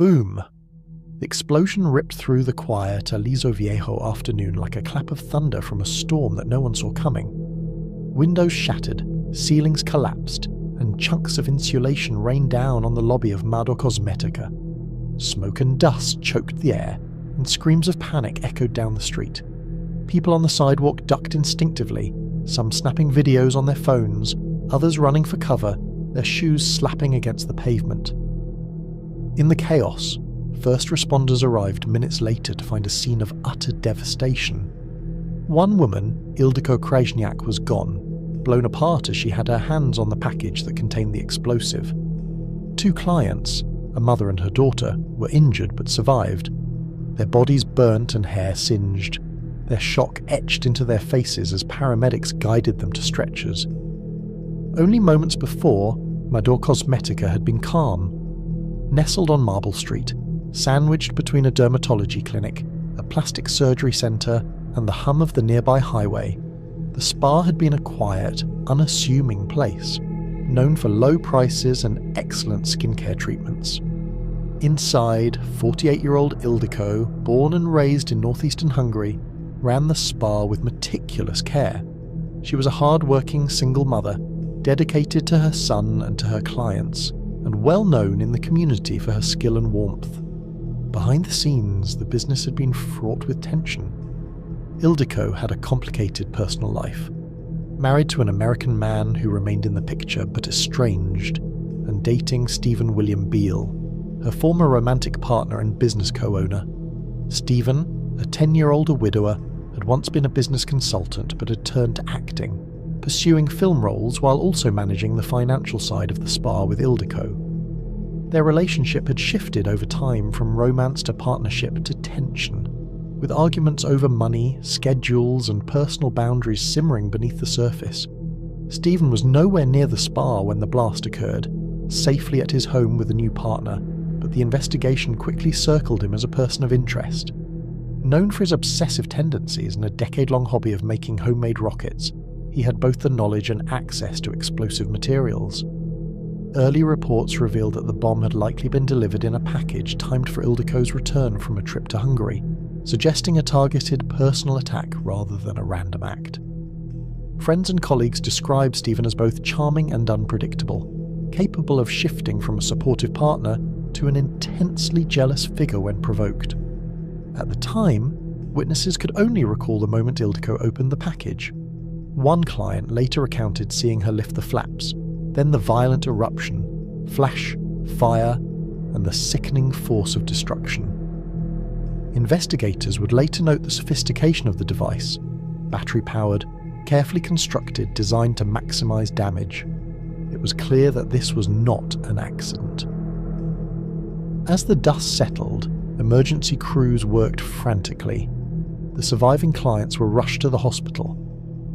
Boom! The explosion ripped through the quiet Aliso Viejo afternoon like a clap of thunder from a storm that no one saw coming. Windows shattered, ceilings collapsed, and chunks of insulation rained down on the lobby of Mado Cosmetica. Smoke and dust choked the air, and screams of panic echoed down the street. People on the sidewalk ducked instinctively, some snapping videos on their phones, others running for cover, their shoes slapping against the pavement. In the chaos, first responders arrived minutes later to find a scene of utter devastation. One woman, Ildiko Krajniak, was gone, blown apart as she had her hands on the package that contained the explosive. 2 clients, a mother and her daughter, were injured but survived. Their bodies burnt and hair singed, their shock etched into their faces as paramedics guided them to stretchers. Only moments before, Mado Cosmetica had been calm. Nestled on Marble Street, sandwiched between a dermatology clinic, a plastic surgery centre, and the hum of the nearby highway, the spa had been a quiet, unassuming place, known for low prices and excellent skincare treatments. Inside, 48-year-old Ildiko, born and raised in northeastern Hungary, ran the spa with meticulous care. She was a hard-working single mother, dedicated to her son and to her clients, and well known in the community for her skill and warmth. Behind the scenes, the business had been fraught with tension. Ildiko had a complicated personal life. Married to an American man who remained in the picture but estranged, and dating Stephen William Beale, her former romantic partner and business co-owner. Stephen, a 10-year-old widower, had once been a business consultant but had turned to acting, pursuing film roles while also managing the financial side of the spa with Ildiko. Their relationship had shifted over time from romance to partnership to tension, with arguments over money, schedules, and personal boundaries simmering beneath the surface. Stephen was nowhere near the spa when the blast occurred, safely at his home with a new partner, but the investigation quickly circled him as a person of interest. Known for his obsessive tendencies and a decade-long hobby of making homemade rockets, he had both the knowledge and access to explosive materials. Early reports revealed that the bomb had likely been delivered in a package timed for Ildiko's return from a trip to Hungary, suggesting a targeted personal attack rather than a random act. Friends and colleagues described Stephen as both charming and unpredictable, capable of shifting from a supportive partner to an intensely jealous figure when provoked. At the time, witnesses could only recall the moment Ildiko opened the package. One client later recounted seeing her lift the flaps, then the violent eruption, flash, fire, and the sickening force of destruction. Investigators would later note the sophistication of the device, battery-powered, carefully constructed, designed to maximize damage. It was clear that this was not an accident. As the dust settled, emergency crews worked frantically. The surviving clients were rushed to the hospital.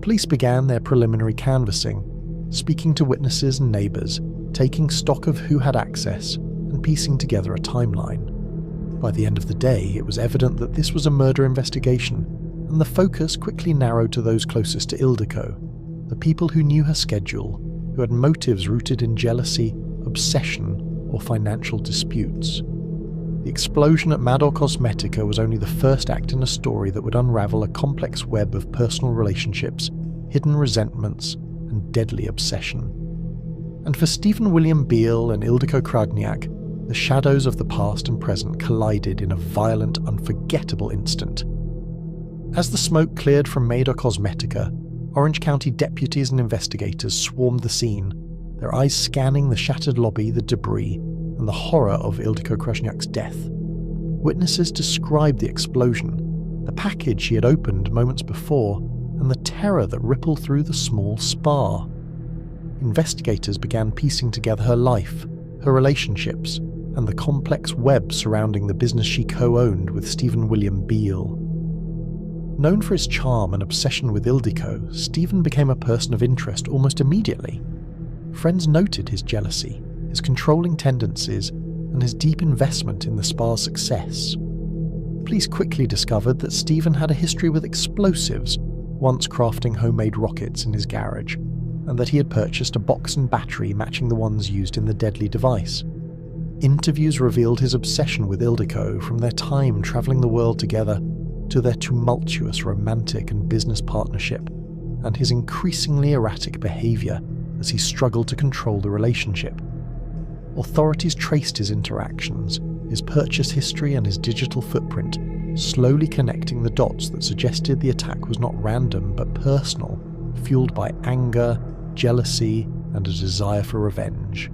Police began their preliminary canvassing, speaking to witnesses and neighbours, taking stock of who had access, and piecing together a timeline. By the end of the day, it was evident that this was a murder investigation, and the focus quickly narrowed to those closest to Ildiko, the people who knew her schedule, who had motives rooted in jealousy, obsession, or financial disputes. The explosion at Mado Cosmetica was only the first act in a story that would unravel a complex web of personal relationships, hidden resentments, and deadly obsession. And for Stephen William Beale and Ildiko Krajniak, the shadows of the past and present collided in a violent, unforgettable instant. As the smoke cleared from Mado Cosmetica, Orange County deputies and investigators swarmed the scene, their eyes scanning the shattered lobby, the debris, and the horror of Ildiko Krajniak's death. Witnesses described the explosion, the package she had opened moments before, and the terror that rippled through the small spa. Investigators began piecing together her life, her relationships, and the complex web surrounding the business she co-owned with Stephen William Beale. Known for his charm and obsession with Ildiko, Stephen became a person of interest almost immediately. Friends noted his jealousy, his controlling tendencies, and his deep investment in the spa's success. Police quickly discovered that Stephen had a history with explosives, once crafting homemade rockets in his garage, and that he had purchased a box and battery matching the ones used in the deadly device. Interviews revealed his obsession with Ildiko, from their time travelling the world together to their tumultuous romantic and business partnership, and his increasingly erratic behaviour as he struggled to control the relationship. Authorities traced his interactions, his purchase history and his digital footprint, slowly connecting the dots that suggested the attack was not random but personal, fueled by anger, jealousy, and a desire for revenge.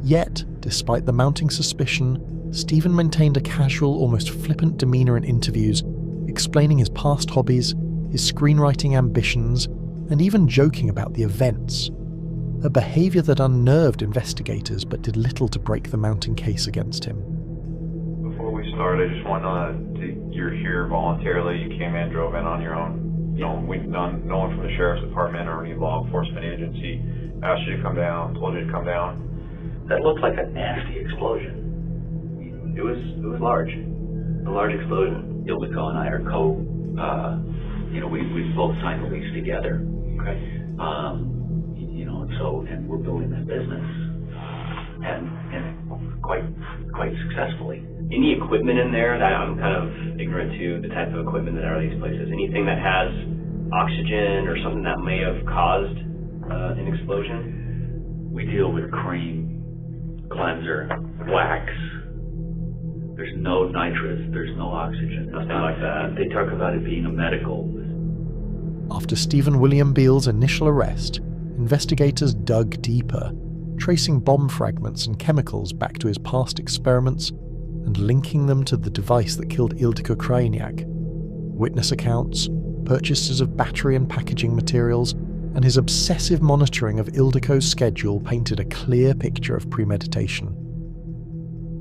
Yet, despite the mounting suspicion, Stephen maintained a casual, almost flippant demeanour in interviews, explaining his past hobbies, his screenwriting ambitions, and even joking about the events. A behaviour that unnerved investigators but did little to break the mounting case against him. Before we start, I just want you're here voluntarily. You came in, drove in on your own. No one from the sheriff's department or any law enforcement agency asked you to come down, told you to come down. That looked like a nasty explosion. It was large, a large explosion. Ildiko and I are we both signed the lease together. Okay. And we're building that business, and quite successfully. Any equipment in there that I'm kind of ignorant to the type of equipment that are these places? Anything that has oxygen or something that may have caused an explosion? We deal with cream, cleanser, wax. There's no nitrous, there's no oxygen. Nothing like that. They talk about it being a medical. After Stephen William Beale's initial arrest, investigators dug deeper, tracing bomb fragments and chemicals back to his past experiments and linking them to the device that killed Ildiko Krajniak. Witness accounts, purchases of battery and packaging materials, and his obsessive monitoring of Ildiko's schedule painted a clear picture of premeditation.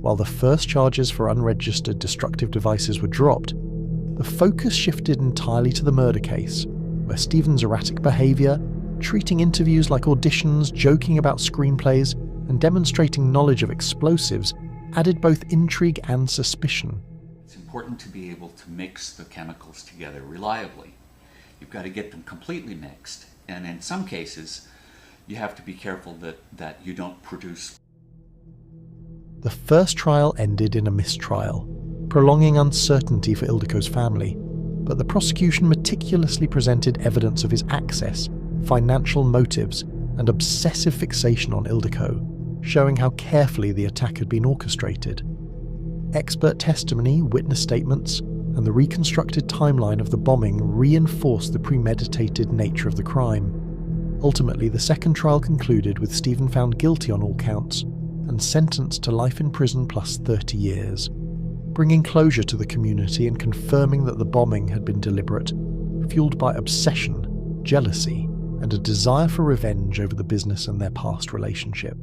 While the first charges for unregistered destructive devices were dropped, the focus shifted entirely to the murder case, where Stephen's erratic behaviour, treating interviews like auditions, joking about screenplays, and demonstrating knowledge of explosives added both intrigue and suspicion. It's important to be able to mix the chemicals together reliably. You've got to get them completely mixed, and in some cases, you have to be careful that you don't produce. The first trial ended in a mistrial, prolonging uncertainty for Ildiko's family, but the prosecution meticulously presented evidence of his access, financial motives, and obsessive fixation on Ildiko, showing how carefully the attack had been orchestrated. Expert testimony, witness statements, and the reconstructed timeline of the bombing reinforced the premeditated nature of the crime. Ultimately, the second trial concluded with Stephen found guilty on all counts and sentenced to life in prison plus 30 years, bringing closure to the community and confirming that the bombing had been deliberate, fueled by obsession, jealousy, and a desire for revenge over the business and their past relationship.